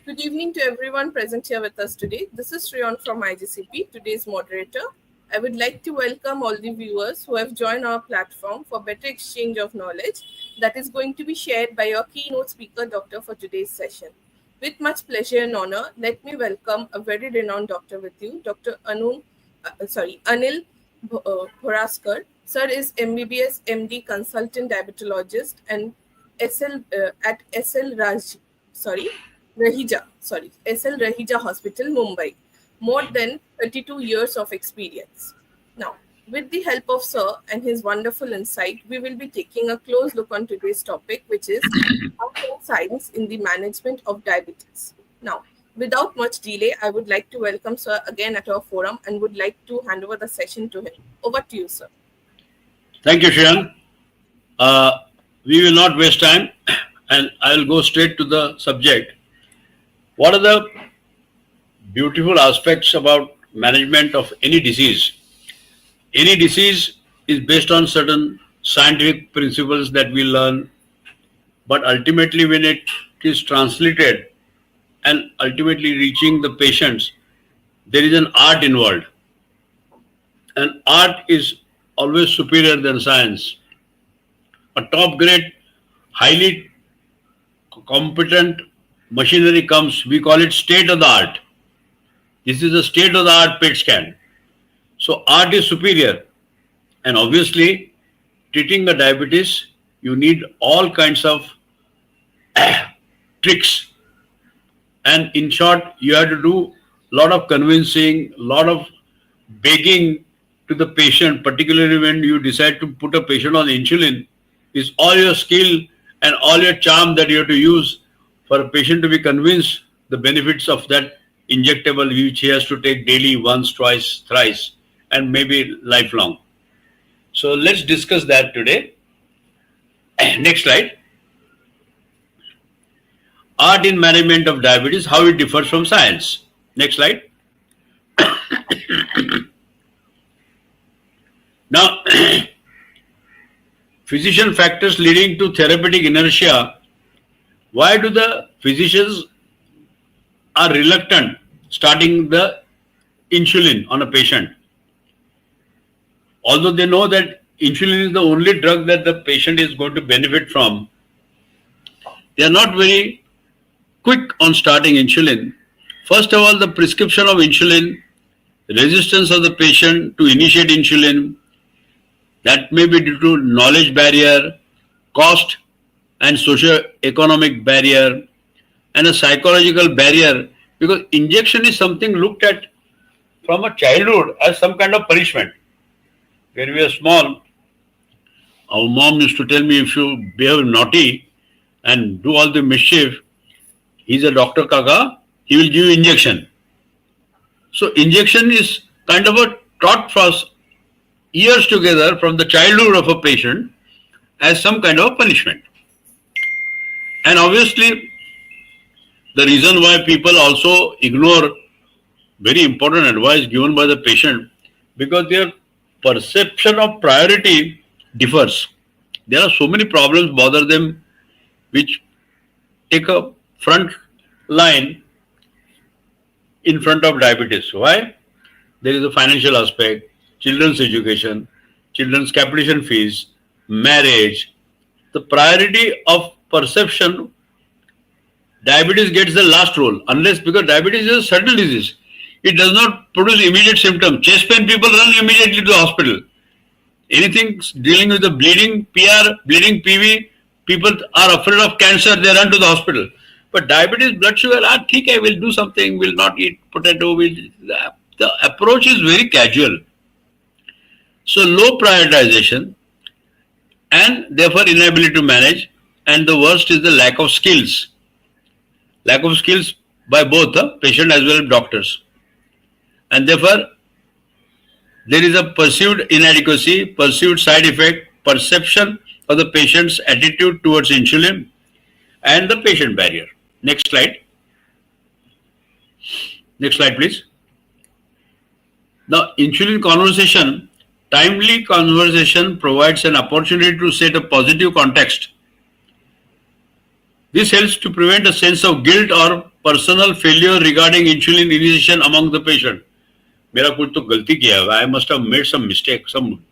Good evening to everyone present here with us today. This is Shreyan from IGCP, today's moderator. I would like to welcome all the viewers who have joined our platform for better exchange of knowledge that is going to be shared by our keynote speaker, doctor, for today's session. With much pleasure and honor, let me welcome a very renowned doctor with you, Dr. Anil Bhoraskar. Sir is MBBS MD consultant diabetologist and at SL Rahija Hospital, Mumbai. More than 32 years of experience. Now, with the help of Sir and his wonderful insight, we will be taking a close look on today's topic, which is art and science in the management of diabetes. Now, without much delay, I would like to welcome Sir again at our forum and would like to hand over the session to him. Over to you, Sir. Thank you, Shreyan. We will not waste time and I will go straight to the subject. What are the beautiful aspects about management of any disease? Any disease is based on certain scientific principles that we learn, but ultimately when it is translated and ultimately reaching the patients, there is an art involved. And art is always superior than science. A top grade, highly competent machinery comes, we call it state of the art. This is a state of the art PET scan. So art is superior. And obviously, treating the diabetes, you need all kinds of tricks. And in short, you have to do a lot of convincing, a lot of begging to the patient, particularly when you decide to put a patient on insulin. It's all your skill and all your charm that you have to use for a patient to be convinced the benefits of that injectable which he has to take daily, once, twice, thrice, and maybe lifelong. So let's discuss that today. Next slide. Art in management of diabetes, how it differs from science. Next slide. Now, physician factors leading to therapeutic inertia. Why do the physicians are reluctant starting the insulin on a patient? Although they know that insulin is the only drug that the patient is going to benefit from, they are not very quick on starting insulin. First of all, the prescription of insulin, resistance of the patient to initiate insulin, that may be due to knowledge barrier, cost and socio-economic barrier, and a psychological barrier, because injection is something looked at from a childhood as some kind of punishment. When we were small, our mom used to tell me, if you behave naughty and do all the mischief, he's a Dr. Kaka, he will give you injection. So injection is kind of a taught for us years together from the childhood of a patient as some kind of punishment. And obviously, the reason why people also ignore very important advice given by the patient, because their perception of priority differs. There are so many problems bother them which take a front line in front of diabetes. Why? There is a financial aspect, children's education, children's capitation fees, marriage. The priority of perception, diabetes gets the last role, unless, because diabetes is a subtle disease. It does not produce immediate symptoms. Chest pain, people run immediately to the hospital. Anything dealing with the bleeding PR, bleeding PV, people are afraid of cancer, they run to the hospital. But diabetes, blood sugar, ठीक है, will do something, will not eat potato. The approach is very casual. So low prioritization and therefore inability to manage, and the worst is the lack of skills. Lack of skills by both the patient as well as doctors. And therefore, there is a perceived inadequacy, perceived side effect, perception of the patient's attitude towards insulin, and the patient barrier. Next slide. Next slide, please. Now, insulin conversation, timely conversation provides an opportunity to set a positive context. This helps to prevent a sense of guilt or personal failure regarding insulin initiation among the patient. मेरा कुछ तो गलती किया है. I must have made some mistake, some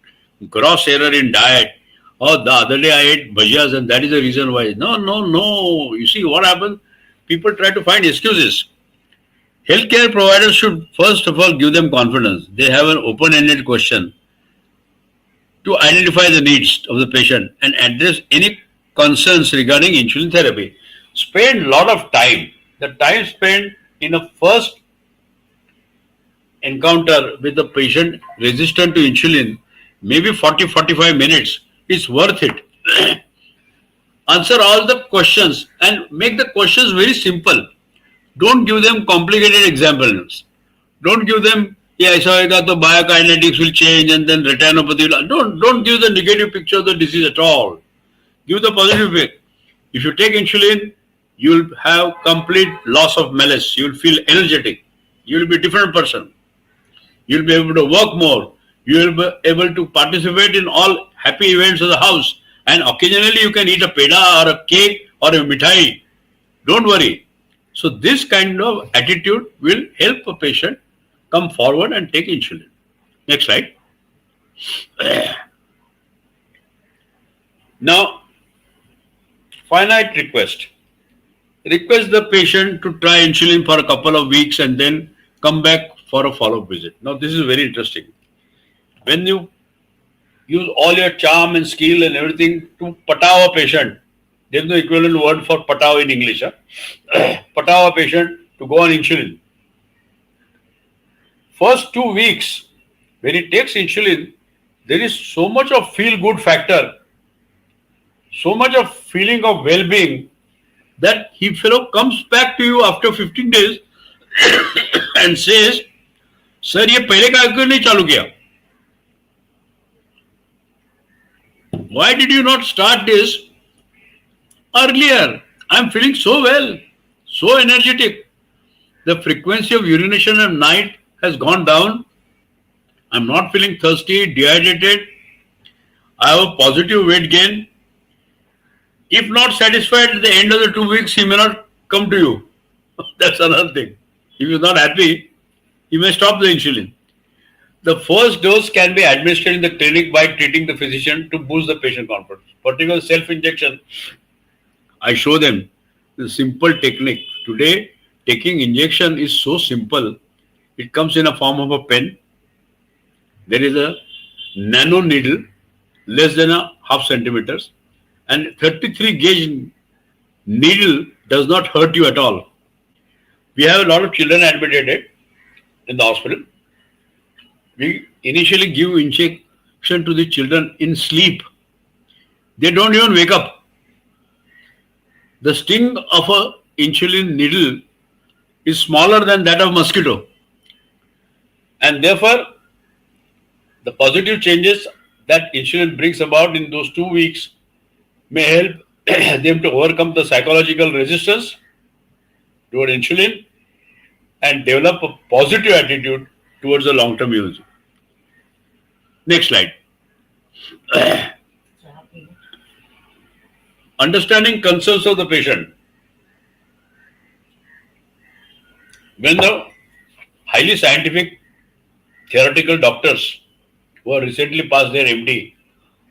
gross error in diet. Oh, the other day I ate bhajiyas and that is the reason why. No, no, no. You see what happens? People try to find excuses. Healthcare providers should first of all give them confidence. They have an open-ended question to identify the needs of the patient and address any concerns regarding insulin therapy. Spend a lot of time. The time spent in a first encounter with the patient resistant to insulin, maybe 40-45 minutes, is worth it. Answer all the questions and make the questions very simple. Don't give them complicated examples. Don't give them, yeah, ऐसा होगा तो biokinetics will change and then retinopathy will. Don't give the negative picture of the disease at all. Give the positive picture. If you take insulin, you will have complete loss of malice. You will feel energetic. You will be a different person. You will be able to work more. You will be able to participate in all happy events of the house. And occasionally you can eat a peda or a cake or a mithai. Don't worry. So this kind of attitude will help a patient come forward and take insulin. Next slide. Now, finite request. Request the patient to try insulin for a couple of weeks and then come back for a follow-up visit. Now, this is very interesting. When you use all your charm and skill and everything to patao a patient, there is no equivalent word for patao in English. Patao a patient to go on insulin. First 2 weeks, when he takes insulin, there is so much of feel-good factor, so much of feeling of well-being that he fellow comes back to you after 15 days and says, "Sir, ये पहले का क्यों नहीं चालू किया? Why did you not start this earlier? I'm feeling so well, so energetic. The frequency of urination at night has gone down. I'm not feeling thirsty, dehydrated. I have a positive weight gain. If not satisfied at the end of the 2 weeks, he may not come to you." That's another thing. If he's not happy, he may stop the insulin. The first dose can be administered in the clinic by treating the physician to boost the patient confidence. Particular self-injection, I show them the simple technique. Today, taking injection is so simple. It comes in a form of a pen. There is a nano needle, less than a half centimeters, and 33 gauge needle does not hurt you at all. We have a lot of children admitted in the hospital. We initially give injection to the children in sleep. They don't even wake up. The sting of a insulin needle is smaller than that of mosquito. And therefore, the positive changes that insulin brings about in those 2 weeks may help them to overcome the psychological resistance toward insulin and develop a positive attitude towards the long-term use. Next slide. Understanding concerns of the patient. When the highly scientific theoretical doctors who have recently passed their MD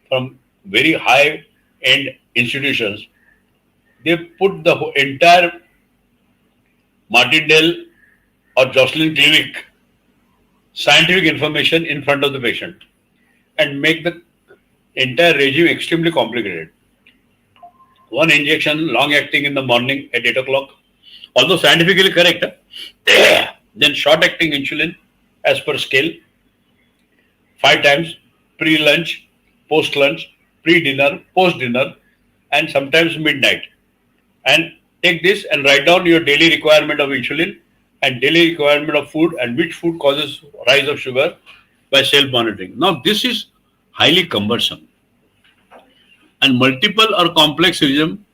from very high-end institutions, they put the entire Martindale or Jocelyn Clinic scientific information in front of the patient and make the entire regime extremely complicated. One injection, long acting in the morning at 8 o'clock, although scientifically correct. Then short acting insulin as per scale, 5 times, pre-lunch, post-lunch, pre-dinner, post-dinner, and sometimes midnight. And take this and write down your daily requirement of insulin and daily requirement of food and which food causes rise of sugar by self-monitoring. Now, this is highly cumbersome. And multiple or complex regime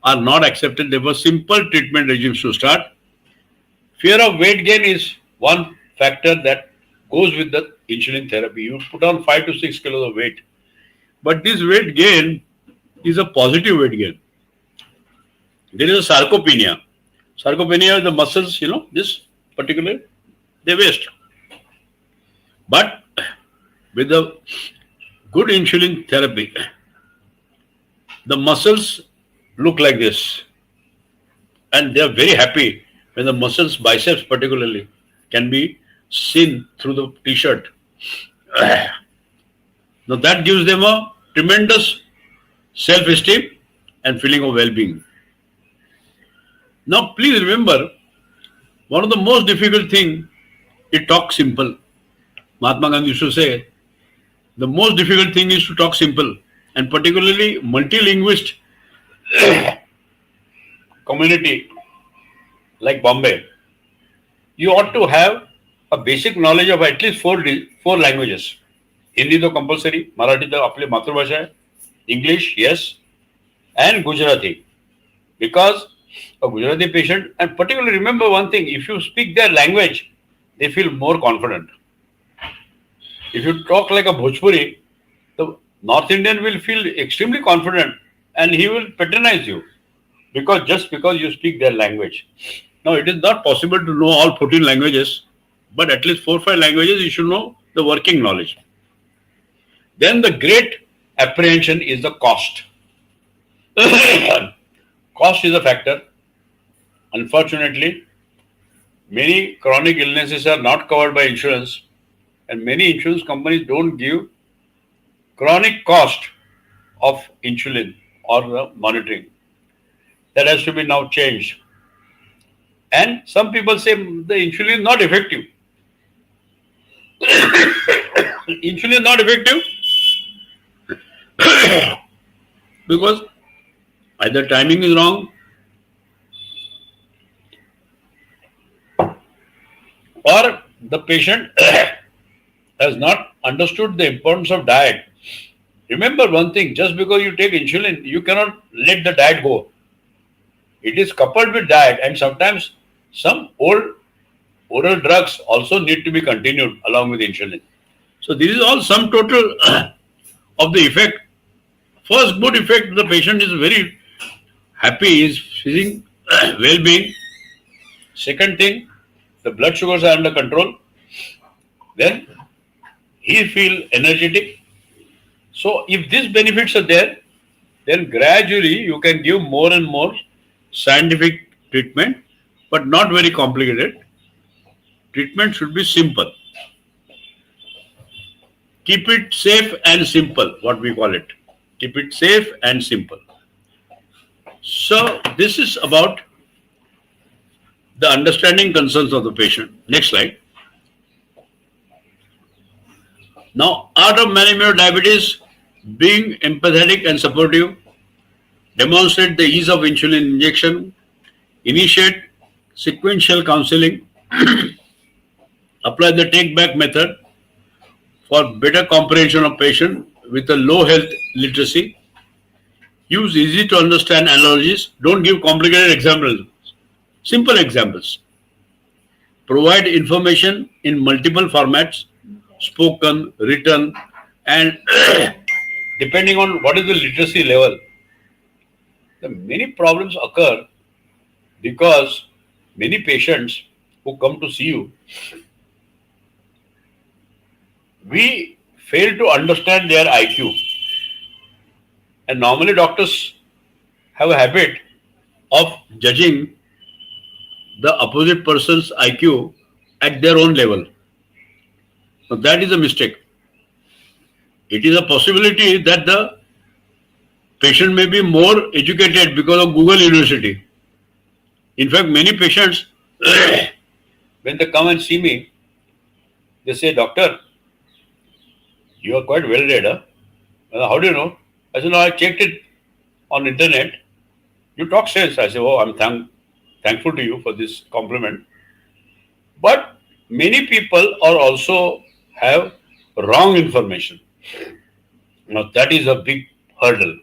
are not accepted. There were simple treatment regimes to start. Fear of weight gain is one factor that goes with the insulin therapy. You put on 5 to 6 kilos of weight. But this weight gain is a positive weight gain. There is a sarcopenia. Sarcopenia, the muscles, this particular, they waste. But with the good insulin therapy, the muscles look like this, and they are very happy when the muscles, biceps particularly, can be seen through the t-shirt. Now that gives them a tremendous self-esteem and feeling of well-being. Now please remember, one of the most difficult thing is talk simple. Mahatma Gandhi used to say, the most difficult thing is to talk simple, and particularly multilinguist community like Bombay, you ought to have a basic knowledge of at least four languages. Hindi to compulsory, Marathi to आपली मातृभाषा है, English yes, and Gujarati. Because a Gujarati patient, and particularly remember one thing, if you speak their language, they feel more confident. If you talk like a Bhojpuri, the North Indian will feel extremely confident and he will patronize you just because you speak their language. Now, it is not possible to know all 14 languages, but at least 4 or 5 languages you should know the working knowledge. Then the great apprehension is the cost. Cost is a factor. Unfortunately, many chronic illnesses are not covered by insurance, and many insurance companies don't give chronic cost of insulin or the monitoring. That has to be now changed. And some people say the insulin is not effective. Insulin is not effective because either timing is wrong or the patient has not understood the importance of diet. Remember one thing, just because you take insulin, you cannot let the diet go. It is coupled with diet, and sometimes some old oral drugs also need to be continued along with insulin. So this is all sum total of the effect. First good effect, the patient is very happy, is feeling well-being. Second thing, the blood sugars are under control. Then he feel energetic. So if these benefits are there, then gradually you can give more and more scientific treatment, but not very complicated. Treatment should be simple. Keep it safe and simple, what we call it. Keep it safe and simple. So this is about the understanding concerns of the patient. Next slide. Now, art of management of diabetes, being empathetic and supportive, demonstrate the ease of insulin injection, initiate sequential counseling, apply the take-back method for better comprehension of patient with a low health literacy, use easy to understand analogies, don't give complicated examples, simple examples, provide information in multiple formats, spoken, written, and depending on what is the literacy level. The many problems occur because many patients who come to see you, we fail to understand their IQ. And normally doctors have a habit of judging the opposite person's IQ at their own level. So that is a mistake. It is a possibility that the patient may be more educated because of Google University. In fact, many patients, when they come and see me, they say, "Doctor, you are quite well read. Huh? How do you know?" I said, "No, I checked it on internet. You talk sense." I said, "Oh, I'm thankful to you for this compliment." But many people are also have wrong information. Now that is a big hurdle.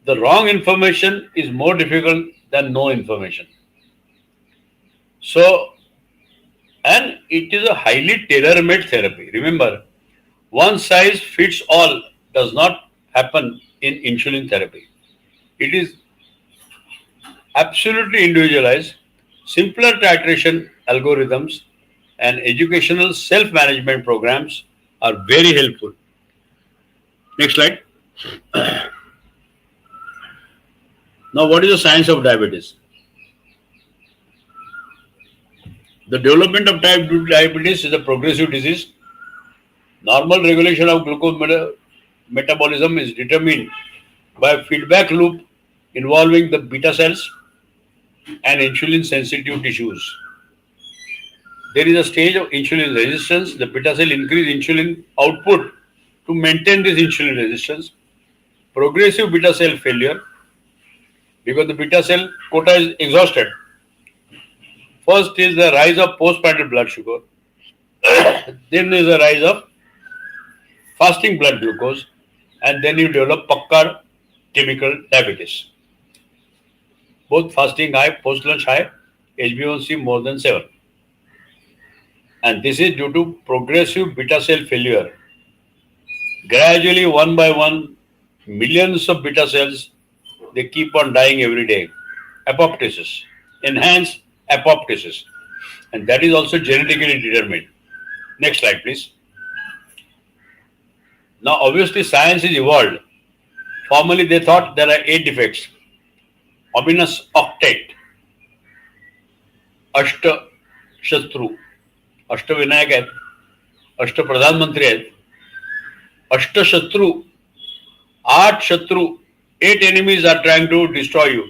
The wrong information is more difficult than no information. So, and it is a highly tailor-made therapy. Remember, one size fits all does not happen in insulin therapy. It is absolutely individualized. Simpler titration algorithms and educational self-management programs are very helpful. Next slide. Now, what is the science of diabetes? The development of type 2 diabetes is a progressive disease. Normal regulation of glucose metabolism is determined by a feedback loop involving the beta cells and insulin sensitive tissues. There is a stage of insulin resistance. The beta cell increase insulin output to maintain this insulin resistance. Progressive beta cell failure, because the beta cell quota is exhausted. First is the rise of postprandial blood sugar. Then is the rise of fasting blood glucose, and then you develop Packard chemical diabetes. Both fasting high, post lunch high, HbA1c more than 7. And this is due to progressive beta cell failure. Gradually, one by one, millions of beta cells, they keep on dying every day. Apoptosis, enhanced apoptosis. And that is also genetically determined. Next slide, please. Now, obviously, science is evolved. Formerly, they thought there are 8 defects. Ominous octet, Ashta Shatru, Ashta Vinayak आहेत, Ashta प्रधानमंत्री आहेत, Ashta Shatru, 8 Shatru, 8 enemies are trying to destroy you.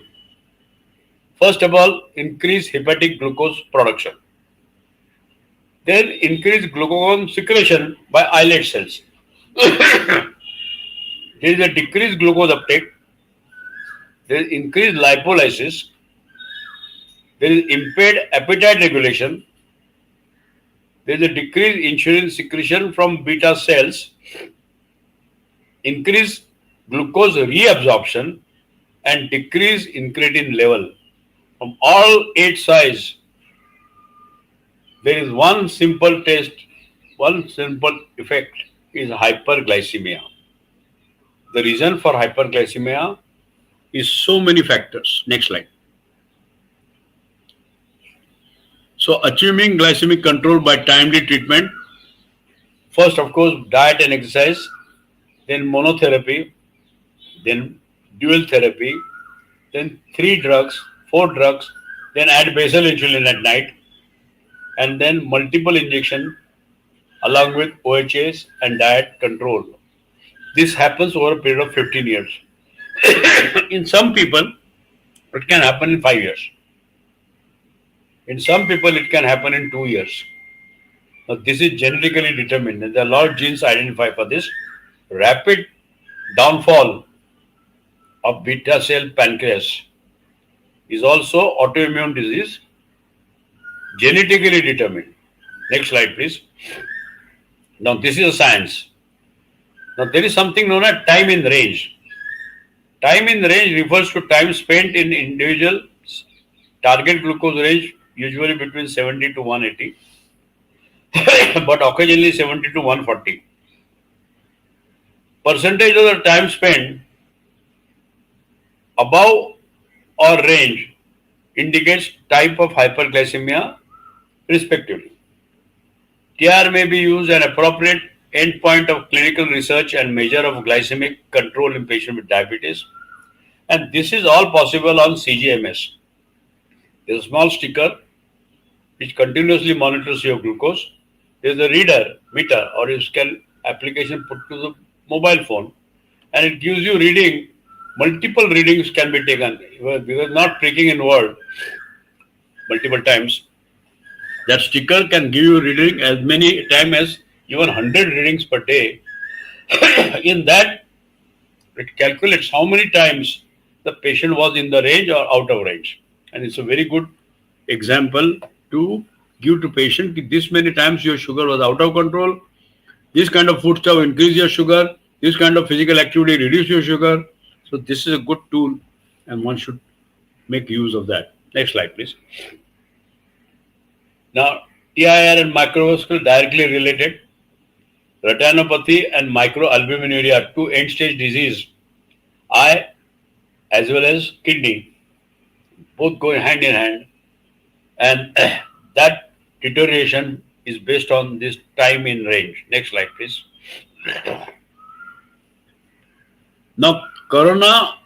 First of all, increase hepatic glucose production. Then increase glucagon secretion by islet cells. There is a decreased glucose uptake. There is increased lipolysis. There is impaired appetite regulation. There is a decreased insulin secretion from beta cells, increased glucose reabsorption, and decreased incretin level. From all 8 sides, there is one simple test, one simple effect is hyperglycemia. The reason for hyperglycemia is so many factors. Next slide. So, achieving glycemic control by timely treatment. First, of course, diet and exercise, then monotherapy, then dual therapy, then 3 drugs, 4 drugs, then add basal insulin at night, and then multiple injection along with OHS and diet control. This happens over a period of 15 years. In some people, it can happen in 5 years. In some people, it can happen in 2 years. Now, this is genetically determined. There are a lot of genes identified for this. Rapid downfall of beta cell pancreas is also autoimmune disease, genetically determined. Next slide, please. Now, this is a science. Now, there is something known as time in range. Time in range refers to time spent in individual's target glucose range, usually between 70 to 180, but occasionally 70 to 140. Percentage of the time spent above or range indicates type of hyperglycemia respectively. TR may be used an appropriate endpoint of clinical research and measure of glycemic control in patients with diabetes. And this is all possible on CGMS. There's a small sticker which continuously monitors your glucose. There's a reader, meter, or you can application put to the mobile phone, and it gives you reading. Multiple readings can be taken because not pricking in word multiple times. That sticker can give you reading as many times as even 100 readings per day. In that, it calculates how many times the patient was in the range or out of range. And it's a very good example to give to patient. This many times your sugar was out of control. This kind of food stuff increase your sugar. This kind of physical activity reduce your sugar. So this is a good tool and one should make use of that. Next slide, please. Now, TIR and microvascular directly related. Retinopathy and microalbuminuria are 2 end-stage disease. Eye as well as kidney both go hand in hand. and that deterioration is based on this time in range. Next slide, please. Now, corona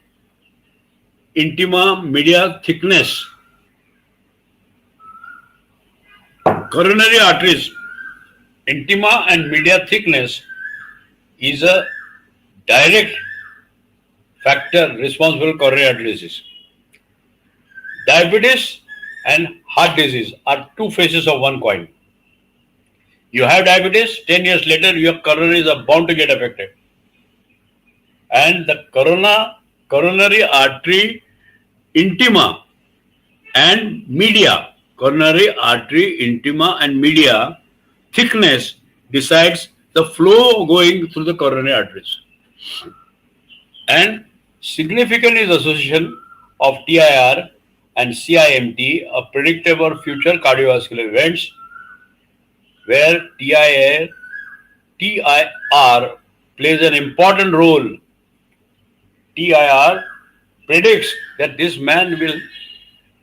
intima media thickness, coronary arteries, intima and media thickness is a direct factor responsible for coronary artery disease. Diabetes and heart disease are two faces of one coin. You have diabetes, 10 years later, your coronaries are bound to get affected. And the coronary artery intima and media, coronary artery intima and media thickness decides the flow going through the coronary arteries. And significant is association of TIR and CIMT, a predictor of future cardiovascular events, where TIR plays an important role. TIR predicts that this man will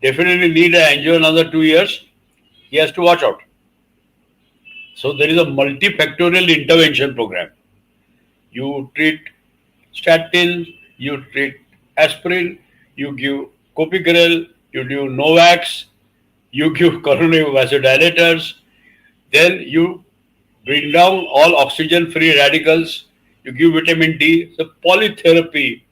definitely need an angio another 2 years. He has to watch out. So there is a multifactorial intervention program. You treat statins, you treat aspirin, you give clopidogrel, you do Novax, you give coronary vasodilators, then you bring down all oxygen-free radicals, you give vitamin D, the polytherapy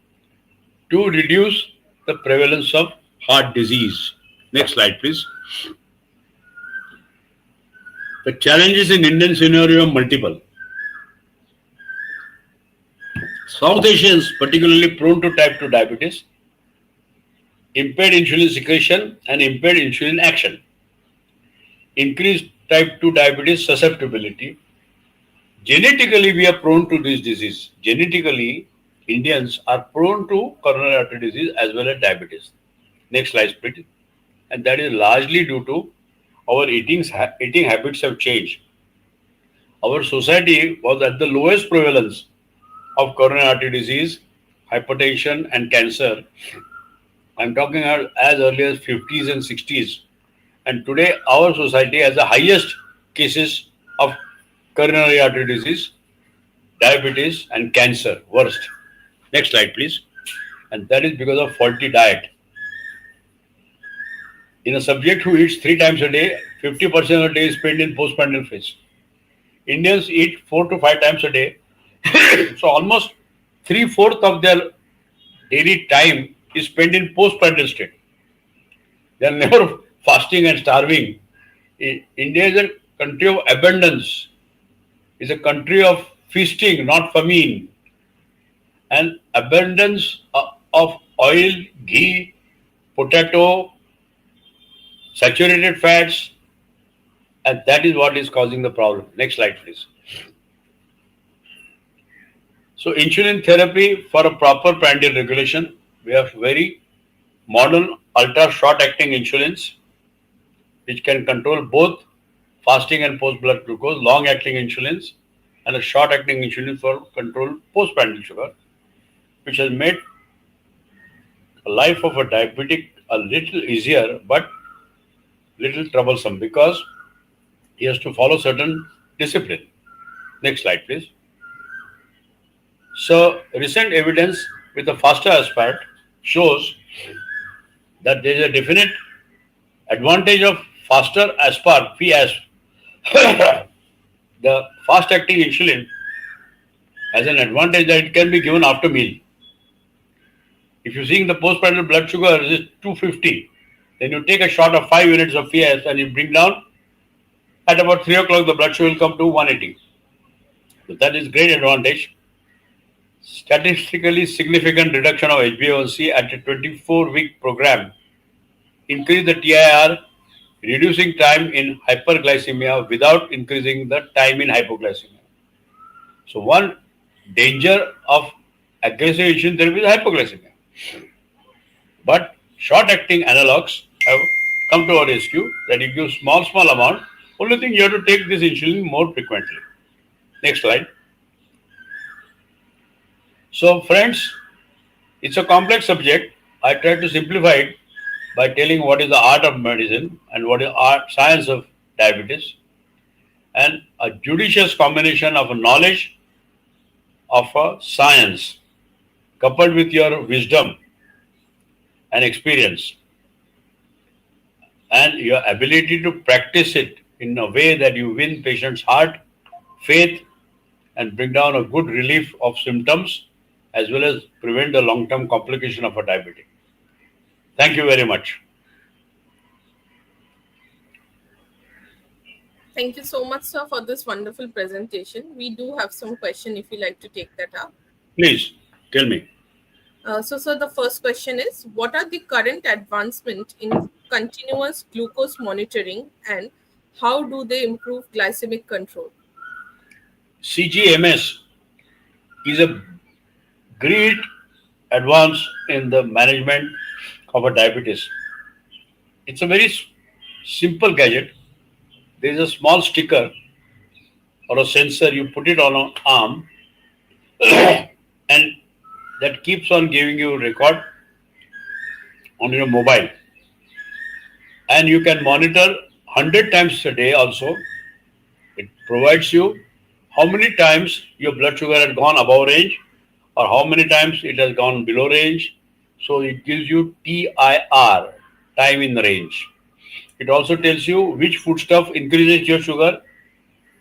to reduce the prevalence of heart disease. Next slide, please. The challenges in Indian scenario are multiple. South Asians, particularly prone to type 2 diabetes, impaired insulin secretion and impaired insulin action, increased type 2 diabetes susceptibility. Genetically, we are prone to this disease. Genetically, Indians are prone to coronary artery disease as well as diabetes. Next slide, please. And that is largely due to our eating habits have changed. Our society was at the lowest prevalence of coronary artery disease, hypertension, and cancer. I'm talking about as early as 50s and 60s. And today, our society has the highest cases of coronary artery disease, diabetes, and cancer, worst. Next slide, please. And that is because of faulty diet. In a subject who eats 3 times a day, 50% of the day is spent in postprandial phase. Indians eat 4 to 5 times a day. So almost 3/4 of their daily time is spent in postprandial state. They are never fasting and starving. India is a country of abundance. It's a country of feasting, not famine. And abundance of oil, ghee, potato, saturated fats, and that is what is causing the problem. Next slide, please. So insulin therapy for a proper prandial regulation, we have very modern ultra short acting insulins which can control both fasting and post blood glucose, long acting insulins and a short acting insulin for control postprandial sugar, which has made the life of a diabetic a little easier but little troublesome because he has to follow certain discipline. Next slide, please. So recent evidence with the faster aspart shows that there is a definite advantage of faster aspart, FASP. The fast acting insulin has an advantage that it can be given after meal. If you're seeing the postprandial blood sugar is 250, then you take a shot of 5 units of FASP and you bring down at about 3 o'clock the blood sugar will come to 180. So that is great advantage. Statistically significant reduction of HbA1c at a 24-week program increase the TIR, reducing time in hyperglycemia without increasing the time in hypoglycemia. So one danger of aggressive insulin therapy is hypoglycemia. But short-acting analogs have come to our rescue that you give small amount. Only thing you have to take this insulin more frequently. Next slide. So friends, it's a complex subject. I try to simplify it by telling what is the art of medicine and what is art science of diabetes, and a judicious combination of a knowledge of a science coupled with your wisdom and experience and your ability to practice it in a way that you win patients' heart, faith, and bring down a good relief of symptoms as well as prevent the long-term complication of a diabetic. Thank you very much. Thank you so much, sir, for this wonderful presentation. We do have some question if you like to take that up. Please tell me. Sir, the first question is, what are the current advancements in continuous glucose monitoring and how do they improve glycemic control? CGMS is a great advance in the management of a diabetes. It's a very simple gadget. There is a small sticker or a sensor, you put it on an arm and that keeps on giving you record on your mobile, and you can monitor 100 times a day also. It provides you how many times your blood sugar had gone above range or how many times it has gone below range. So it gives you TIR, time in range. It also tells you which foodstuff increases your sugar,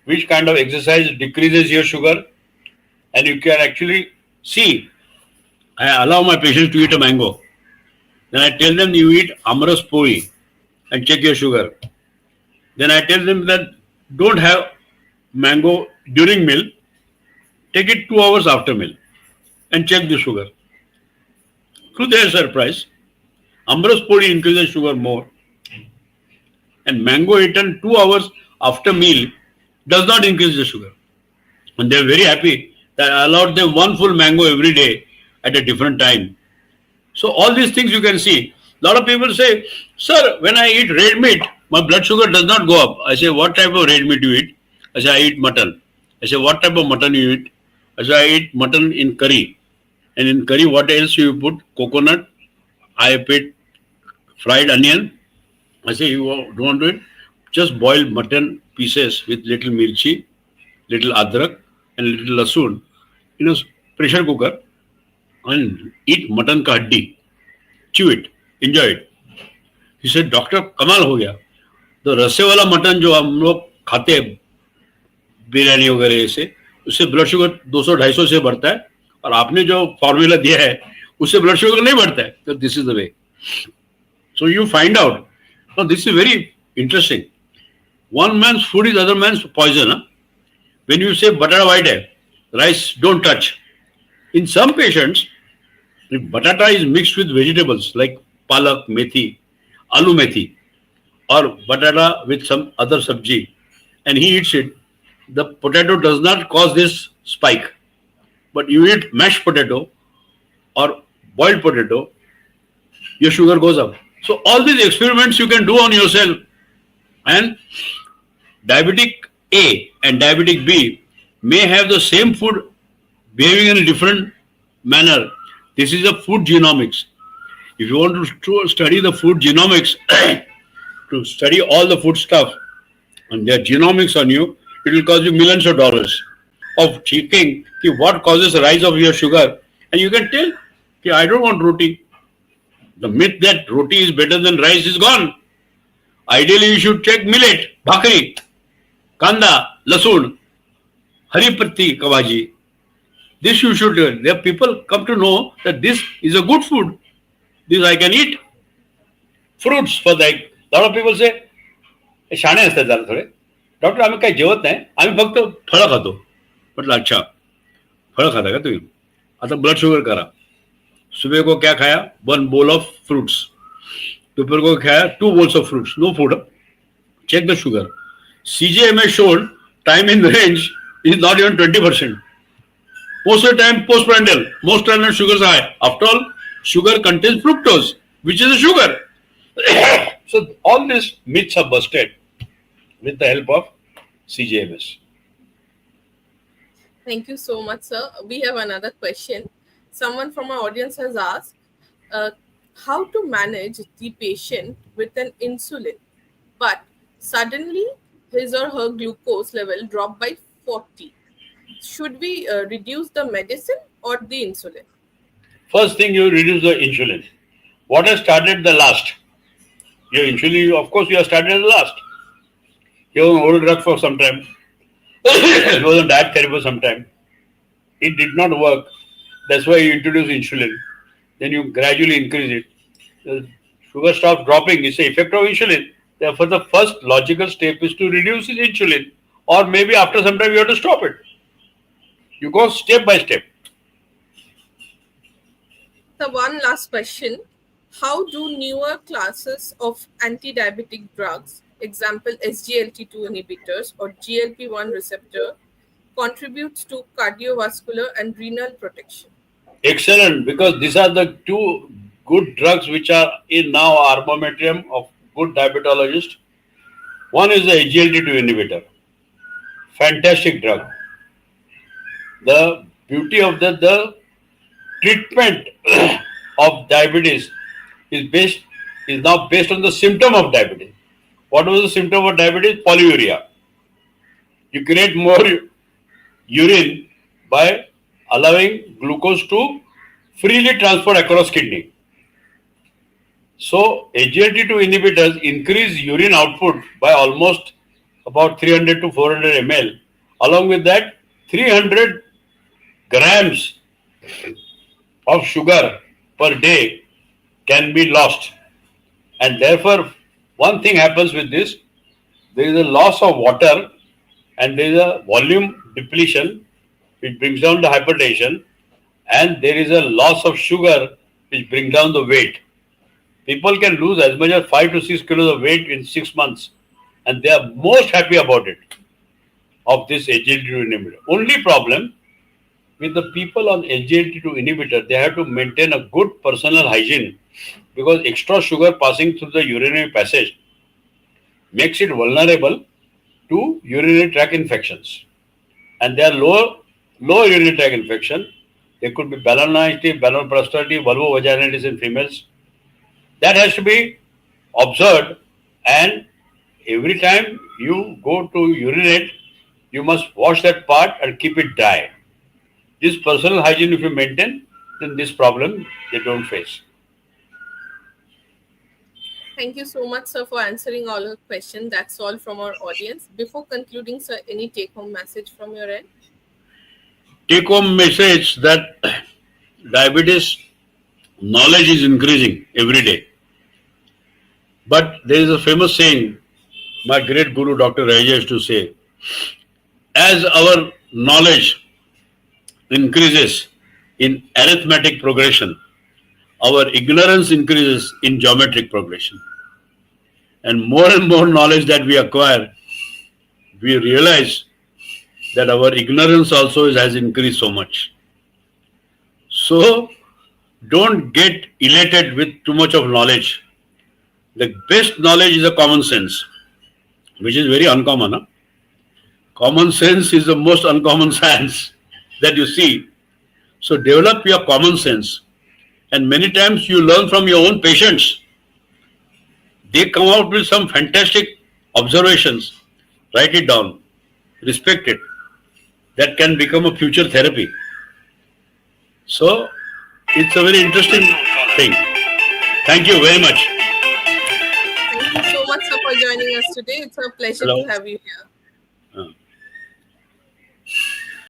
which kind of exercise decreases your sugar, and you can actually see. I allow my patients to eat a mango. Then I tell them you eat amras puri and check your sugar. Then I tell them that don't have mango during meal, take it 2 hours after meal and check the sugar. To their surprise, amras puri increases sugar more and mango eaten 2 hours after meal does not increase the sugar. And they are very happy that I allowed them one full mango every day at a different time. So all these things you can see. A lot of people say, sir, when I eat red meat, my blood sugar does not go up. I say, what type of red meat you eat? I say, I eat mutton. I say, what type of mutton you eat? I say, I eat mutton in curry. And in curry, what else you put? Coconut. I put fried onion. I say, you don't want to eat? Just boil mutton pieces with little mirchi, little adrak, and little lasun in a pressure cooker and eat mutton ka haddi. Chew it. Enjoy it. He said, doctor कमाल हो गया. तो रस्से वाला mutton जो हम लोग खाते हैं बिरयानी वगैरह से, उससे ब्लड शुगर 200-250 से बढ़ता है और आपने जो फॉर्मूला दिया है उससे ब्लड शुगर नहीं बढ़ता है. तो this is the way. So you find out. Now this is very interesting. One man's food is other man's poison. Huh? When you say batata white hai, rice don't touch. In some patients, if batata is mixed with vegetables like palak, methi, aloo methi, or batata with some other sabji, and he eats it, the potato does not cause this spike. But you eat mashed potato or boiled potato, your sugar goes up. So all these experiments you can do on yourself. And diabetic A and diabetic B may have the same food behaving in a different manner. This is a food genomics. If you want to study the food genomics, to study all the food stuff and their genomics on you, it will cost you millions of dollars of checking what causes the rise of your sugar. And you can tell, I don't want roti. The myth that roti is better than rice is gone. Ideally, you should check millet, bhakri, kanda, lasun, hari patti, kawaji. This you should learn. There people come to know that this is a good food. This I can eat. Fruits for like, lot of people say, शाणे असतात जरा थोडे. Doctor आम्ही काही जेवत नाही, आम्ही फक्त फळं खातो. म्हटलं अच्छा, फळं खाता का तुम्ही? आता ब्लड शुगर करा. सुबह को क्या खाया? 1 bowl of fruits. दोपहर को खाया 2 bowls of fruits. No food. Check the sugar. CGMS showed time in range is not even 20%. Most of the time, postprandial. Most of sugars are high. After all, sugar contains fructose, which is a sugar. So all these myths are busted with the help of CGMS. Thank you so much, sir. We have another question. Someone from our audience has asked, how to manage the patient with an insulin, but suddenly his or her glucose level dropped by 40. Should we reduce the medicine or the insulin? First thing, you reduce the insulin. What has started the last? Your insulin, of course, you have started the last. You have an old drug for some time. It was on diet therapy for some time. It did not work. That's why you introduce insulin. Then you gradually increase it. The sugar stops dropping. It's the effect of insulin. Therefore, the first logical step is to reduce the insulin, or maybe after some time you have to stop it. You go step by step. The one last question: how do newer classes of anti-diabetic drugs, example SGLT2 inhibitors or GLP-1 receptor, contribute to cardiovascular and renal protection? Excellent, because these are the two good drugs which are in now armamentarium of good diabetologists. One is the SGLT2 inhibitor, fantastic drug. The beauty of the treatment of diabetes is now based on the symptom of diabetes. What was the symptom of diabetes? Polyuria. You create more urine by allowing glucose to freely transfer across kidney. So SGLT2 inhibitors increase urine output by almost about 300 to 400 ml. Along with that, 300 grams of sugar per day can be lost. And therefore, one thing happens with this, there is a loss of water and there is a volume depletion which brings down the hypertension, and there is a loss of sugar which brings down the weight. People can lose as much as 5 to 6 kilos of weight in 6 months, and they are most happy about it, of this SGLT2 inhibitor. Only problem with the people on SGLT2 inhibitor, they have to maintain a good personal hygiene, because extra sugar passing through the urinary passage makes it vulnerable to urinary tract infections. And they are low urinary tract infection. There could be balanitis, balanoprostatitis, vulvovaginitis in females. That has to be observed, and every time you go to urinate, you must wash that part and keep it dry. This personal hygiene, if you maintain, then this problem they don't face. Thank you so much, sir, for answering all our questions. That's all from our audience. Before concluding, sir, any take-home message from your end? Take-home message that diabetes knowledge is increasing every day. But there is a famous saying, my great guru Dr. Raja used to say, as our knowledge increases in arithmetic progression, our ignorance increases in geometric progression. And more knowledge that we acquire, we realize that our ignorance also has increased so much. So don't get elated with too much of knowledge. The best knowledge is a common sense, which is very uncommon. Huh? Common sense is the most uncommon science that you see. So develop your common sense. And many times you learn from your own patients. They come out with some fantastic observations. Write it down. Respect it. That can become a future therapy. So it's a very interesting thing. Thank you very much. Thank you so much, sir, for joining us today. It's a pleasure Hello. to have you here.